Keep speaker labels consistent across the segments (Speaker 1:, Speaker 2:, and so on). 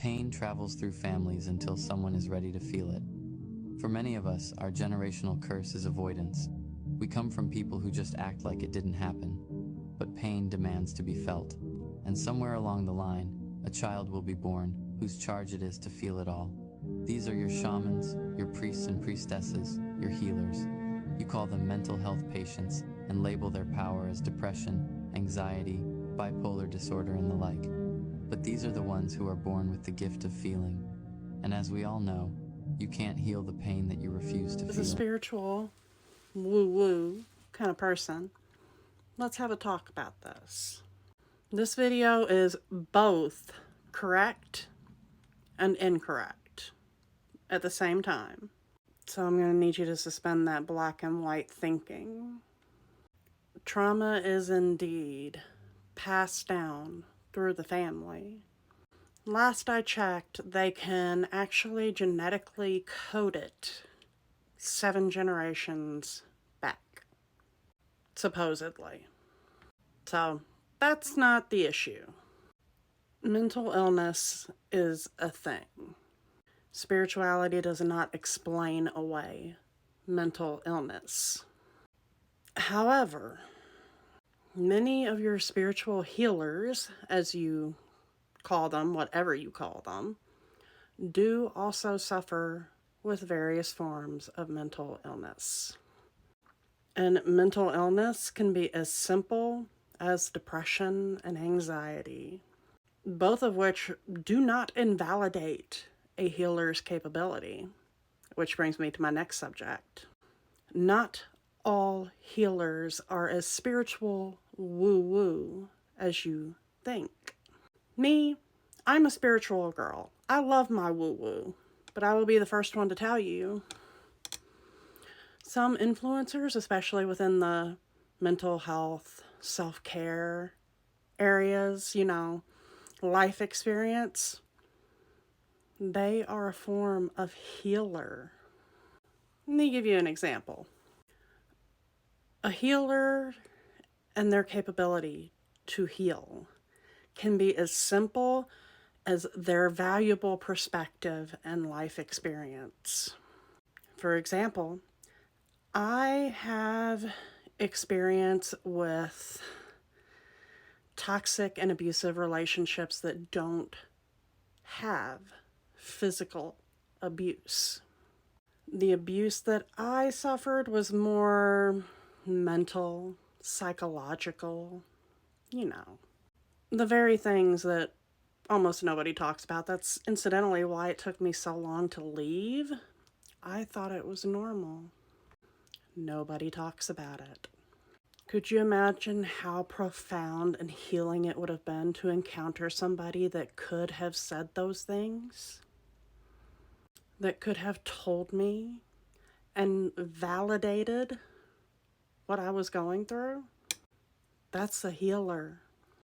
Speaker 1: Pain travels through families until someone is ready to feel it. For many of us, our generational curse is avoidance. We come from people who just act like it didn't happen. But pain demands to be felt. And somewhere along the line, a child will be born whose charge it is to feel it all. These are your shamans, your priests and priestesses, your healers. You call them mental health patients and label their power as depression, anxiety, bipolar disorder, and the like. But these are the ones who are born with the gift of feeling. And as we all know, you can't heal the pain that you refuse to feel.
Speaker 2: As a spiritual, woo-woo kind of person, let's have a talk about this. This video is both correct and incorrect at the same time. So I'm going to need you to suspend that black and white thinking. Trauma is indeed passed down through the family. Last I checked, they can actually genetically code it 7 generations back, supposedly. So that's not the issue. Mental illness is a thing. Spirituality does not explain away mental illness. However, many of your spiritual healers, as you call them, whatever you call them, do also suffer with various forms of mental illness. And mental illness can be as simple as depression and anxiety, both of which do not invalidate a healer's capability, which brings me to my next subject. Not all healers are as spiritual woo-woo as you think. Me, I'm a spiritual girl. I love my woo-woo, but I will be the first one to tell you, some influencers, especially within the mental health, self-care areas, life experience, they are a form of healer. Let me give you an example. A healer and their capability to heal can be as simple as their valuable perspective and life experience. For example, I have experience with toxic and abusive relationships that don't have physical abuse. The abuse that I suffered was more mental, psychological, the very things that almost nobody talks about. That's incidentally why it took me so long to leave. I thought it was normal. Nobody talks about it. Could you imagine how profound and healing it would have been to encounter somebody that could have said those things? That could have told me and validated what I was going through? That's a healer.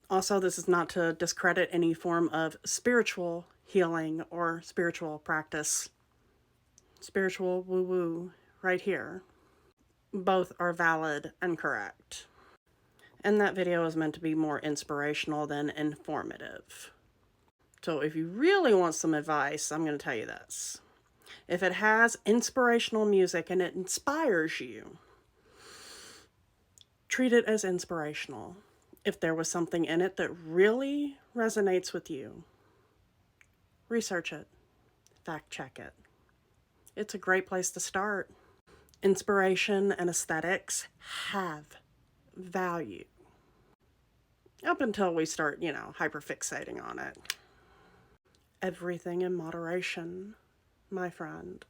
Speaker 2: Also, this is not to discredit any form of spiritual healing or spiritual practice. Spiritual woo-woo right here. Both are valid and correct. And that video is meant to be more inspirational than informative. So if you really want some advice, I'm going to tell you this. If it has inspirational music and it inspires you, treat it as inspirational. If there was something in it that really resonates with you, research it, fact check it. It's a great place to start. Inspiration and aesthetics have value. Up until we start, hyperfixating on it. Everything in moderation, my friend.